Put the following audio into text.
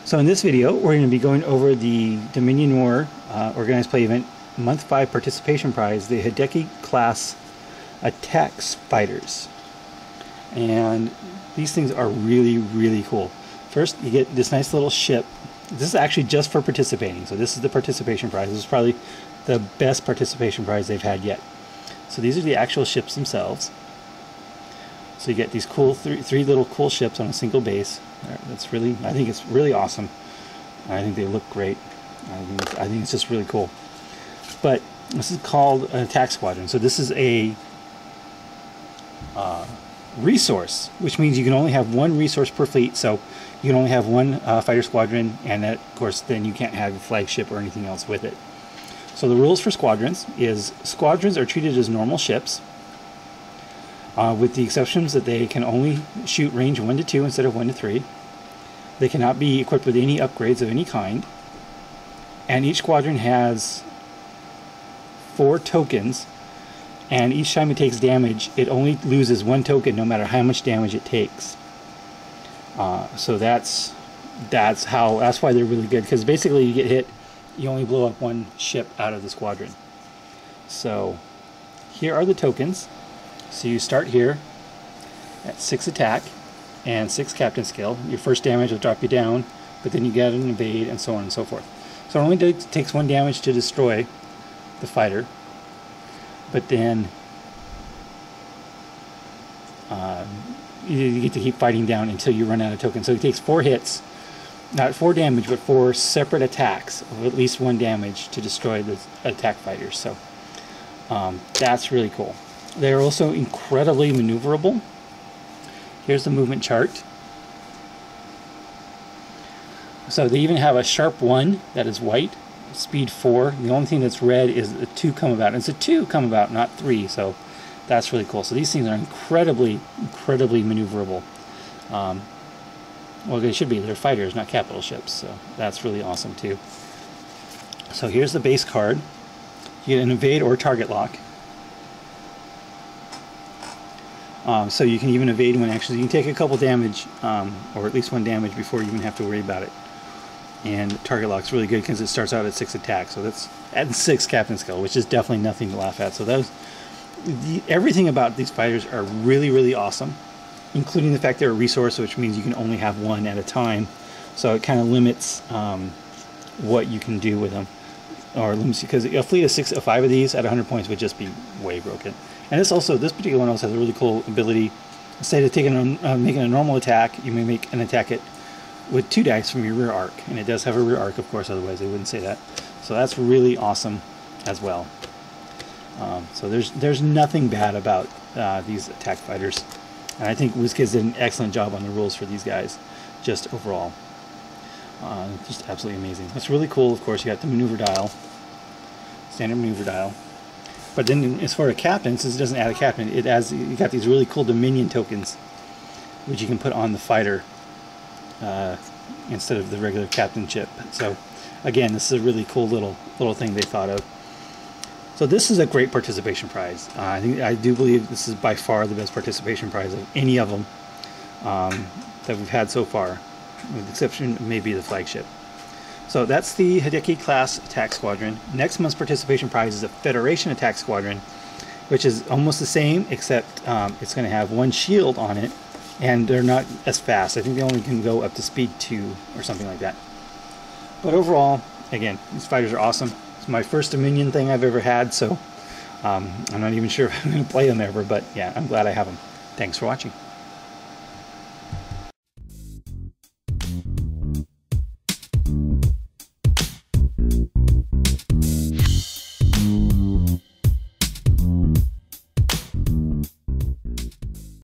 So in this video, we're going to be going over the Dominion War Organized Play Event Month 5 Participation Prize, the Hideki Class Attacks Fighters. And these things are really, really cool. First, you get this nice little ship. This is actually just for participating. So this is the participation prize. This is probably the best participation prize they've had yet. So these are the actual ships themselves. So you get these cool three little cool ships on a single base. That's really, I think it's really awesome. I think they look great. I think it's just really cool. But this is called an attack squadron. So this is a resource, which means you can only have one resource per fleet. So you can only have one fighter squadron, and that, of course, then you can't have a flagship or anything else with it. So the rules for squadrons is squadrons are treated as normal ships, with the exceptions that they can only shoot range 1 to 2 instead of 1 to 3. They cannot be equipped with any upgrades of any kind. And each squadron has 4 tokens, and each time it takes damage, it only loses 1 token no matter how much damage it takes. So that's why they're really good, because basically you get hit, you only blow up 1 ship out of the squadron. So here are the tokens. So you start here at 6 attack and 6 captain skill. Your first damage will drop you down, but then you get an evade and so on and so forth. So it only takes 1 damage to destroy the fighter, but then you get to keep fighting down until you run out of tokens. So it takes 4 hits, not 4 damage, but 4 separate attacks of at least 1 damage to destroy the attack fighters. So that's really cool. They're also incredibly maneuverable. Here's the movement chart. So they even have a sharp 1 that is white, speed 4. The only thing that's red is the 2 come about. And it's a 2 come about, not 3. So that's really cool. So these things are incredibly, incredibly maneuverable. Well, they should be. They're fighters, not capital ships. So that's really awesome too. So here's the base card. You get an evade or target lock. So you can even evade when actually you can take a couple damage, or at least 1 damage before you even have to worry about it. And target lock's really good because it starts out at 6 attack, so that's at 6 captain skill, which is definitely nothing to laugh at. So everything about these fighters are really, really awesome, including the fact they're a resource, which means you can only have 1 at a time. So it kind of limits what you can do with them, or limits, because a fleet of 5 of these at 100 points would just be way broken. And this particular one also has a really cool ability. Instead of making a normal attack, you may make an attack with 2 dice from your rear arc, and it does have a rear arc, of course, otherwise they wouldn't say that. So that's really awesome as well. So there's nothing bad about these attack fighters, and I think WizKids did an excellent job on the rules for these guys, just overall. Just absolutely amazing. What's really cool, of course, you got the maneuver dial, standard maneuver dial. But then, as far as captain, since it doesn't add a captain, it adds. You got these really cool Dominion tokens, which you can put on the fighter instead of the regular captain chip. So, again, this is a really cool little thing they thought of. So this is a great participation prize. I do believe this is by far the best participation prize of any of them that we've had so far, with the exception of maybe the flagship. So that's the Hideki Class Attack Squadron. Next month's participation prize is a Federation Attack Squadron, which is almost the same, except it's going to have 1 shield on it, and they're not as fast. I think they only can go up to speed 2 or something like that. But overall, again, these fighters are awesome. It's my first Dominion thing I've ever had, so I'm not even sure if I'm going to play them ever, but yeah, I'm glad I have them. Thanks for watching.